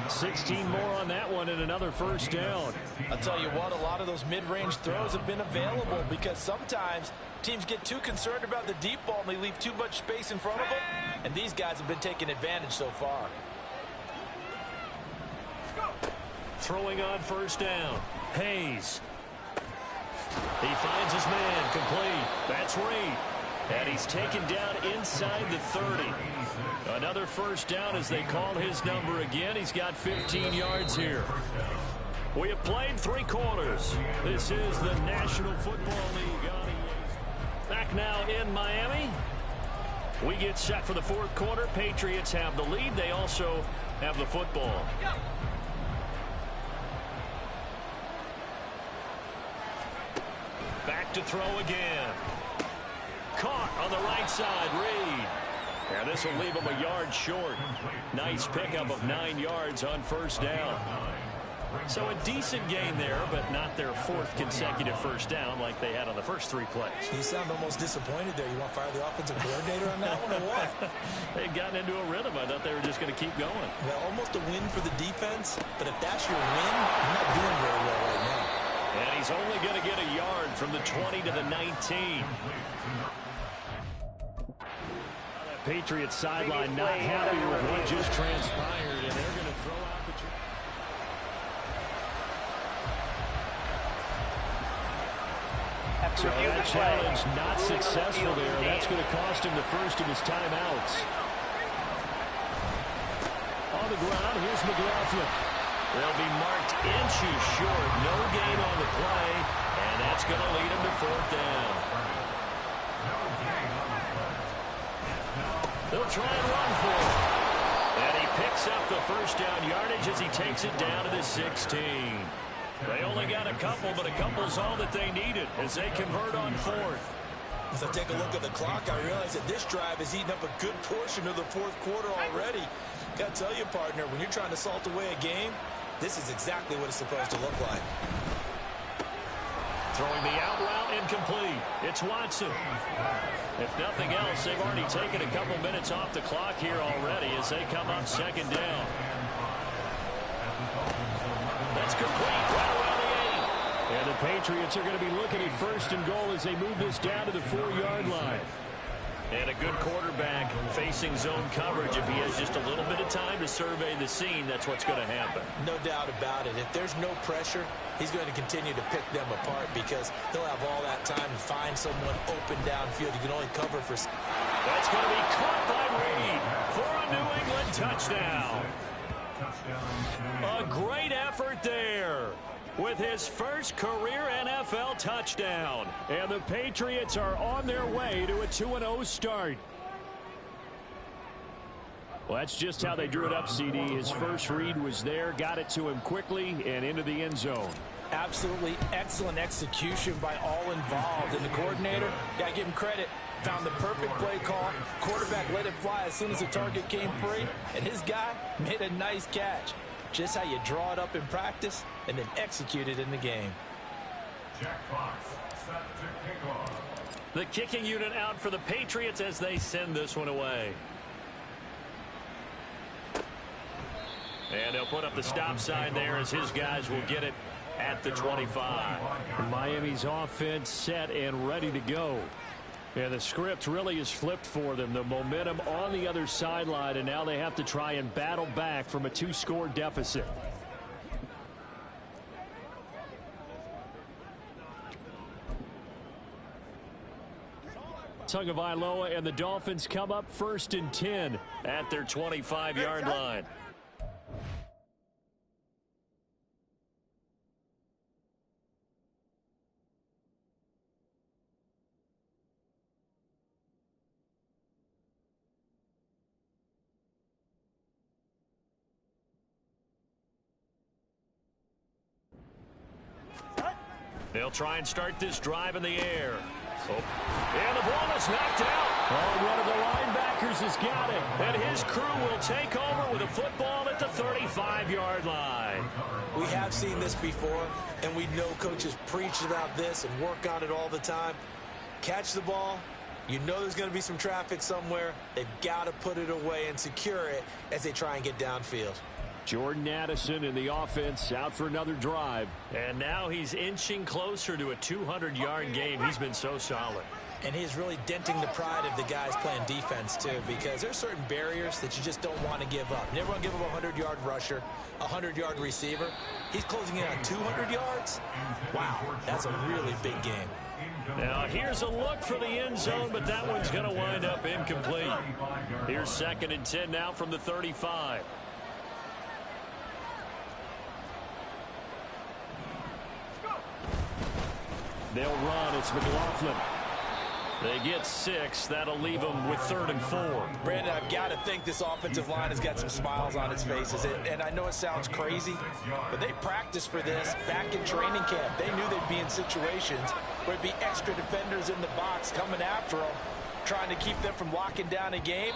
16 more on that one and another first down. I'll tell you what, a lot of those mid-range throws have been available because sometimes teams get too concerned about the deep ball and they leave too much space in front of them, and these guys have been taking advantage so far. Throwing on first down, Hayes. He finds his man, complete. That's Reed. And he's taken down inside the 30. Another first down as they call his number again. He's got 15 yards here. We have played 3 quarters. This is the National Football League. Back now in Miami. We get set for the 4th quarter. Patriots have the lead. They also have the football. Back to throw again. Caught on the right side, Reed. And this will leave him a yard short. Nice pickup of 9 yards on first down. So a decent gain there, but not their 4th consecutive first down like they had on the first 3 plays. You sound almost disappointed there. You want to fire the offensive coordinator on that one or what? They'd gotten into a rhythm. I thought they were just going to keep going. Well, almost a win for the defense, but if that's your win, you're not doing very well right now. And he's only going to get a yard from the 20 to the 19. Patriots sideline not happy with what just transpired, and they're going to throw out the so that challenge not successful there. That's going to cost him the first of his timeouts. On the ground, here's McLaughlin. They'll be marked inches short. No gain on the play, and that's going to lead him to 4th down. They'll try and run for it. And he picks up the first down yardage as he takes it down to the 16. They only got a couple, but a couple's all that they needed as they convert on 4th. As I take a look at the clock, I realize that this drive has eaten up a good portion of the 4th quarter already. Got to tell you, partner, when you're trying to salt away a game, This is exactly what it's supposed to look like. Throwing the out route incomplete. It's Watson. If nothing else, they've already taken a couple minutes off the clock here already as they come up second down. That's complete right around the 8. And the Patriots are going to be looking at first and goal as they move this down to the 4-yard line. And a good quarterback facing zone coverage. If he has just a little bit of time to survey the scene, that's what's going to happen. No doubt about it. If there's no pressure, he's going to continue to pick them apart because he'll have all that time to find someone open downfield. He can only cover for... That's going to be caught by Reed for a New England touchdown. A great effort there with his first career NFL touchdown. And the Patriots are on their way to a 2-0 start. Well, that's just how they drew it up, CD. His first read was there, got it to him quickly, and into the end zone. Absolutely excellent execution by all involved. And the coordinator, got to give him credit, found the perfect play call. Quarterback let it fly as soon as the target came free. And his guy made a nice catch. Just how you draw it up in practice and then execute it in the game. Jack Fox set to kick off. The kicking unit out for the Patriots as they send this one away. And they'll put up the stop sign there as his guys will get it at the 25. Miami's offense set and ready to go. And the script really is flipped for them. The momentum on the other sideline, and now they have to try and battle back from a 2-score deficit. Tagovailoa and the Dolphins come up 1st and 10 at their 25-yard line. They'll try and start this drive in the air. And the ball is knocked out. Oh, one of the linebackers has got it. And his crew will take over with a football at the 35-yard line. We have seen this before, and we know coaches preach about this and work on it all the time. Catch the ball. You know there's going to be some traffic somewhere. They've got to put it away and secure it as they try and get downfield. Jordan Addison in the offense out for another drive. And now he's inching closer to a 200-yard game. He's been so solid. And he's really denting the pride of the guys playing defense, too, because there's certain barriers that you just don't want to give up. Never want to give up a 100-yard rusher, a 100-yard receiver. He's closing in on 200 yards. Wow, that's a really big game. Now, here's a look for the end zone, but that one's going to wind up incomplete. Here's 2nd and 10 now from the 35. They'll run. It's McLaughlin. They get 6. That'll leave them with 3rd and 4. Brandon, I've got to think this offensive line has got some smiles on its faces. And I know it sounds crazy, but they practiced for this back in training camp. They knew they'd be in situations where it'd be extra defenders in the box coming after them, trying to keep them from locking down a game.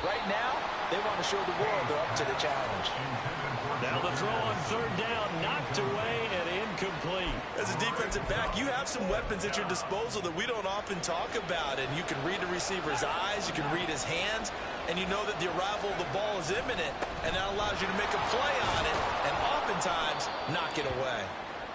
Right now, they want to show the world they're up to the challenge. Now the throw on 3rd down, knocked away and incomplete. As a defensive back, you have some weapons at your disposal that we don't often talk about. And you can read the receiver's eyes, you can read his hands, and you know that the arrival of the ball is imminent. And that allows you to make a play on it and oftentimes knock it away.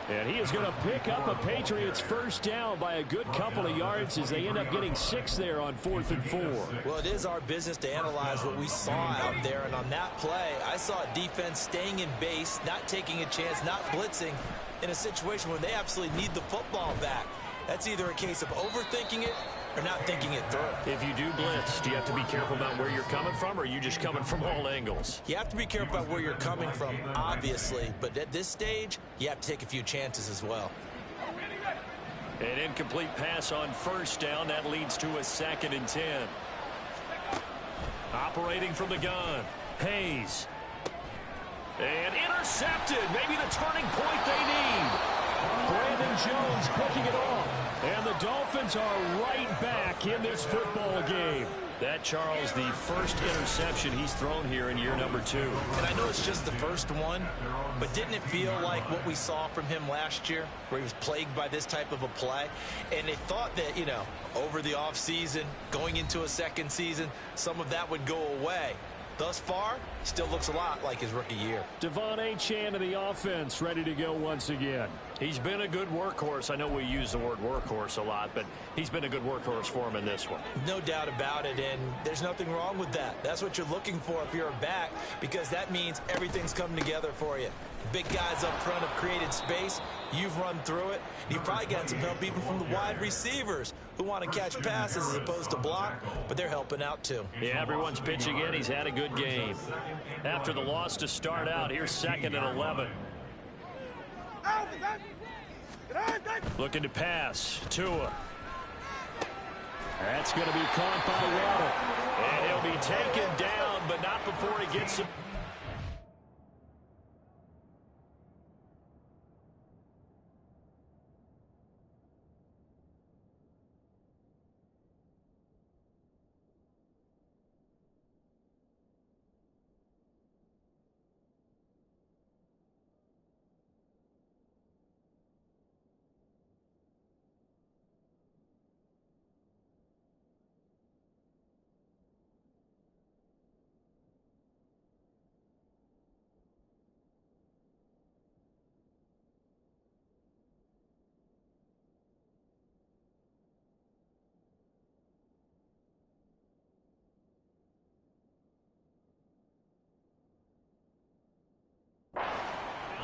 And he is going to pick up a Patriots first down by a good couple of yards as they end up getting 6 there on 4th and 4. Well, it is our business to analyze what we saw out there. And on that play, I saw a defense staying in base, not taking a chance, not blitzing in a situation where they absolutely need the football back. That's either a case of overthinking it or not thinking it through. If you do blitz, do you have to be careful about where you're coming from, or are you just coming from all angles? You have to be careful about where you're coming from, obviously, but at this stage, you have to take a few chances as well. An incomplete pass on 1st down. That leads to a 2nd and 10. Operating from the gun, Hayes. And intercepted. Maybe the turning point they need. Brandon Jones picking it off. And the Dolphins are right back in this football game. That, Charles, the first interception he's thrown here in year number 2. And I know it's just the first one, but didn't it feel like what we saw from him last year, where he was plagued by this type of a play? And they thought that, you know, over the offseason, going into a second season, some of that would go away. Thus far, still looks a lot like his rookie year. Devon Achane of the offense, ready to go once again. He's been a good workhorse. I know we use the word workhorse a lot, but he's been a good workhorse for him in this one. No doubt about it, and there's nothing wrong with that. That's what you're looking for if you're a back, because that means everything's coming together for you. Big guys up front have created space. You've run through it. You've probably gotten some help even from the wide receivers who want to catch passes as opposed to block, but they're helping out too. Yeah, everyone's pitching in. He's had a good game. After the loss to start out, here's 2nd and 11. Looking to pass. Tua. That's going to be caught by Waddle. And he'll be taken down, but not before he gets some.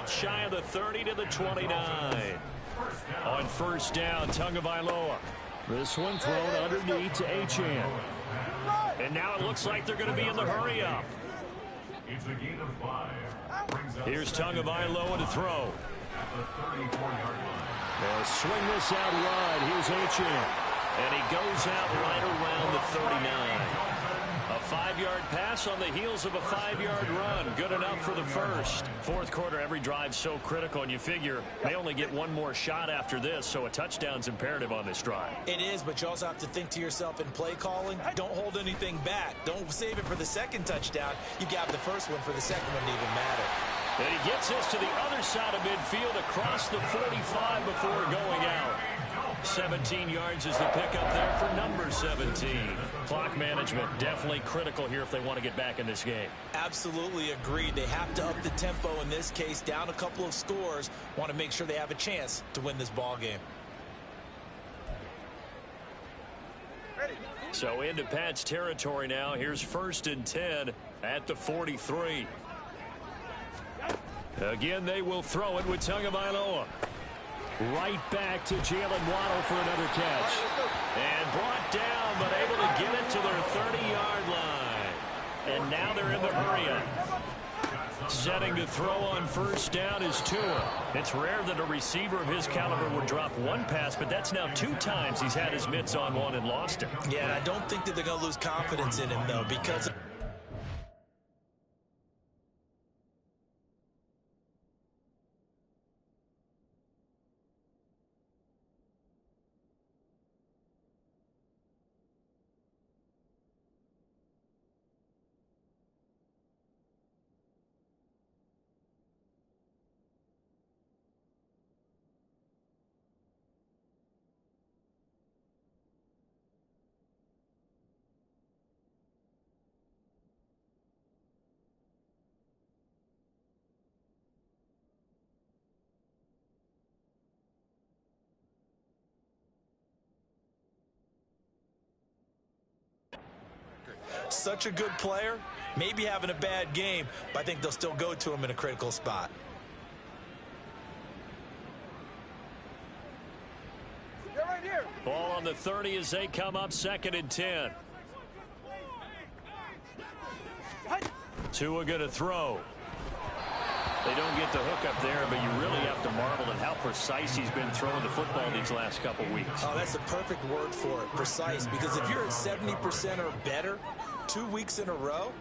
Shy of the 30 to the 29. On first down, Tagovailoa. This one thrown underneath to Achane. And now it looks like they're going to be in the hurry up. It's a gain of 5. Here's Tagovailoa to throw. At the 34-yard line. They'll swing this out wide. Here's Achane. And he goes out right around the 39. A 5-yard pass on the heels of a 5-yard run. Good enough for the first. Fourth quarter, every drive's so critical, and you figure they only get one more shot after this, so a touchdown's imperative on this drive. It is, but you also have to think to yourself in play calling, don't hold anything back. Don't save it for the second touchdown. You got the first one for the second one to even matter. And he gets us to the other side of midfield across the 45 before going out. 17 yards is the pickup there for number 17. Clock management definitely critical here if they want to get back in this game. Absolutely agreed. They have to up the tempo in this case, down a couple of scores. Want to make sure they have a chance to win this ball game. So into Pat's territory now. Here's 1st and 10 at the 43. Again, they will throw it with Tagovailoa. Right back to Jalen Waddle for another catch. And brought down, but able to get it to their 30-yard line. And now they're in the hurry-up. Setting to throw on first down is Tua. It's rare that a receiver of his caliber would drop one pass, but that's now 2 times he's had his mitts on one and lost it. Yeah, I don't think that they're going to lose confidence in him, though, because such a good player, maybe having a bad game, but I think they'll still go to him in a critical spot. Right here. Ball on the 30 as they come up 2nd and 10. Tua going to throw. They don't get the hook up there, but you really have to marvel at how precise he's been throwing the football these last couple weeks. Oh, that's the perfect word for it, precise, because if you're at 70% or better 2 weeks in a row,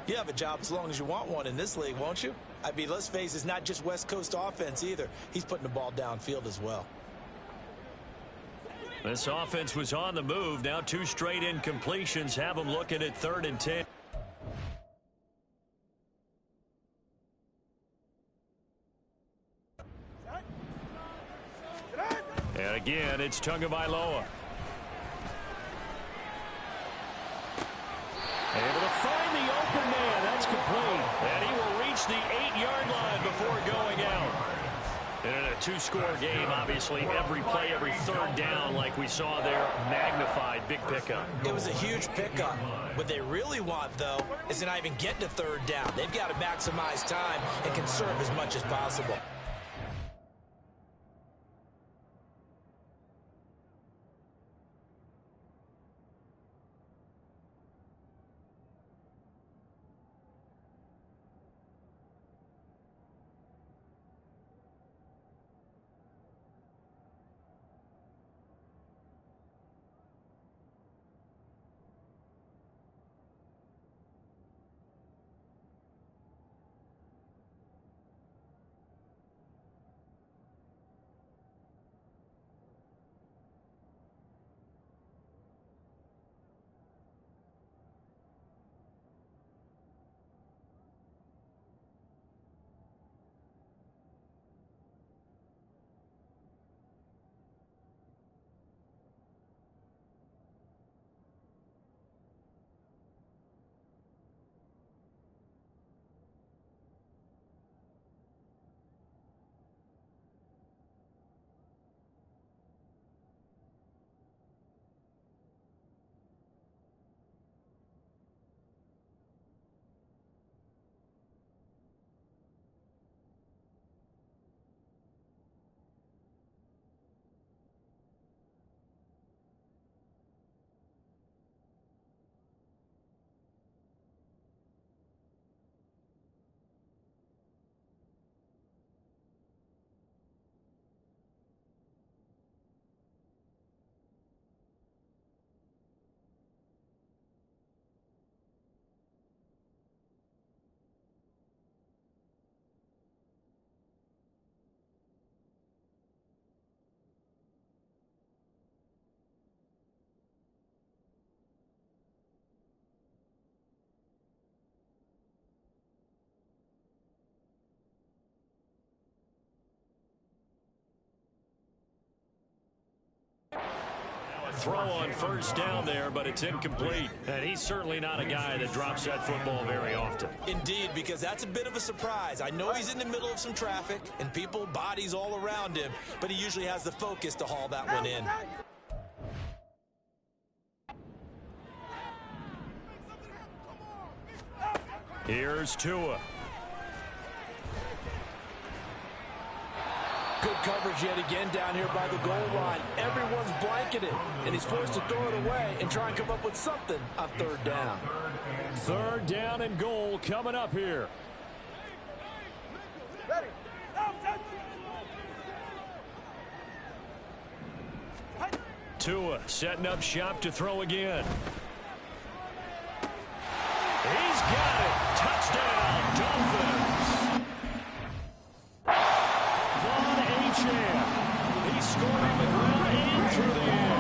you have a job as long as you want one in this league, won't you? I mean, let's face it, it's not just West Coast offense either. He's putting the ball downfield as well. This offense was on the move. Now 2 straight incompletions have them looking at 3rd and 10. And again, it's Tagovailoa. Able to find the open man. That's complete. And he will reach the 8-yard line before going out. And in a 2-score game, obviously, every play, every 3rd down, like we saw there, magnified. Big pickup. It was a huge pickup. What they really want, though, is to not even get to 3rd down. They've got to maximize time and conserve as much as possible. Throw on 1st down there, but it's incomplete. And he's certainly not a guy that drops that football very often. Indeed, because that's a bit of a surprise. I know he's in the middle of some traffic and people, bodies all around him, but he usually has the focus to haul that one in. Here's Tua. Good coverage yet again down here by the goal line. Everyone's blanketed, and he's forced to throw it away and try and come up with something on 3rd down. 3rd down and goal coming up here. Ready. Tua setting up shop to throw again. He's got it. Touchdown, Dolphins. He scored on the ground and through the air.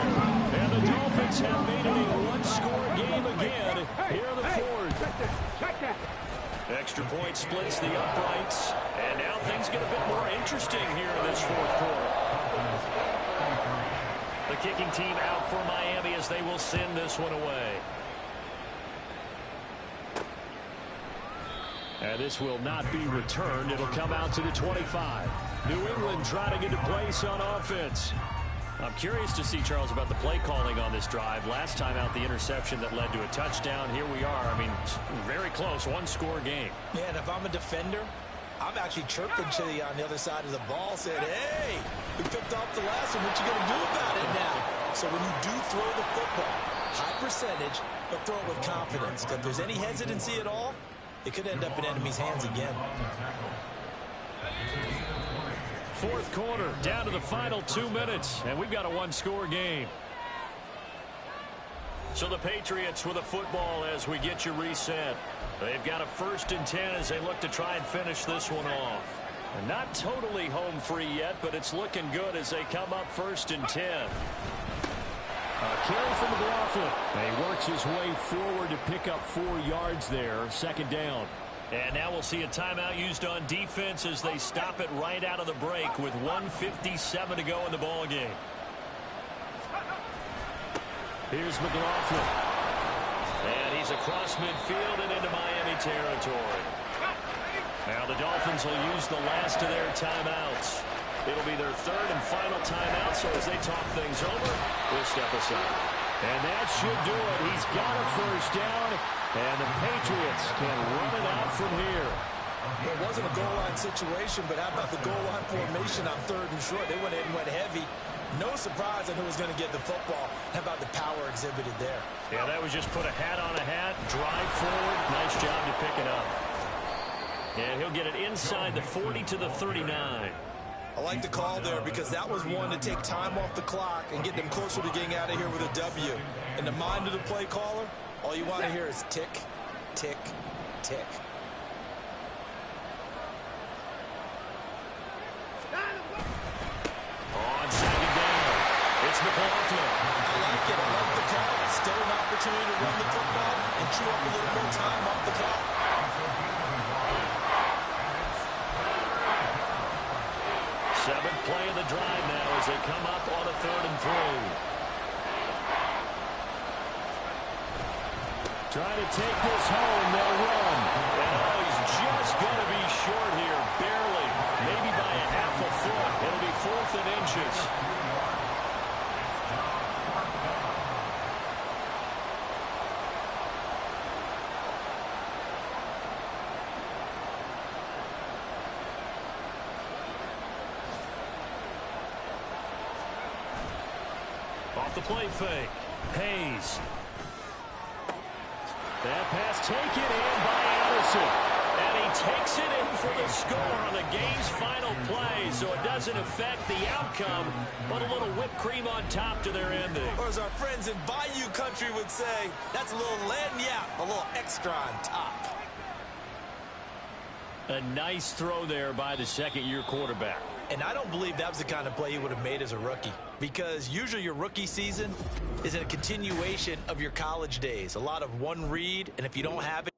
And the Dolphins have made it a 1-score game again here in the 4th. Extra point splits the uprights. And now things get a bit more interesting here in this 4th quarter. The kicking team out for Miami as they will send this one away. And this will not be returned. It'll come out to the 25. New England trying to get a place on offense. I'm curious to see, Charles, about the play calling on this drive. Last time out, the interception that led to a touchdown. Here we are. I mean, very close, 1-score game. Yeah, and if I'm a defender, I'm actually chirping to you on the other side of the ball, saying, hey, we picked off the last one. What you going to do about it now? So when you do throw the football, high percentage, but throw it with confidence. Because if there's any hesitancy at all, it could end up in enemy's hands again. 4th quarter, down to the final 2 minutes, and we've got a 1-score game. So the Patriots with a football as we get you reset. They've got a 1st and 10 as they look to try and finish this one off. And not totally home free yet, but it's looking good as they come up 1st and 10. Carry from McLaughlin. And he works his way forward to pick up 4 yards there. Second down. And now we'll see a timeout used on defense as they stop it right out of the break with 1:57 to go in the ball game. Here's McLaughlin. And he's across midfield and into Miami territory. Now the Dolphins will use the last of their timeouts. It'll be their 3rd and final timeout, so as they talk things over, we'll step aside. And that should do it. He's got a first down, and the Patriots can run it out from here. It wasn't a goal line situation, but how about the goal line formation on 3rd and short? They went in and went heavy. No surprise on who was going to get the football. How about the power exhibited there? Yeah, that was just put a hat on a hat, drive forward. Nice job to pick it up. And he'll get it inside the 40 to the 39. I like the call there because that was one to take time off the clock and get them closer to getting out of here with a W. In the mind of the play caller, all you want to hear is tick, tick, tick. On second down, it's McLaughlin. I like it. I like the call. Still an opportunity to run the football and chew up a little more time off the clock. Seventh play of the drive now as they come up on a 3rd and 3. Trying to take this home. They'll run. Oh, he's just going to be short here, barely. Maybe by a half a foot. It'll be 4th and inches. Off the play fake. Hayes. That pass taken in by Addison. And he takes it in for the score on the game's final play, so it doesn't affect the outcome, but a little whipped cream on top to their ending. Or as our friends in Bayou country would say, that's a little lagniappe, a little extra on top. A nice throw there by the second-year quarterback. And I don't believe that was the kind of play he would have made as a rookie, because usually your rookie season is a continuation of your college days. A lot of one read, and if you don't have it,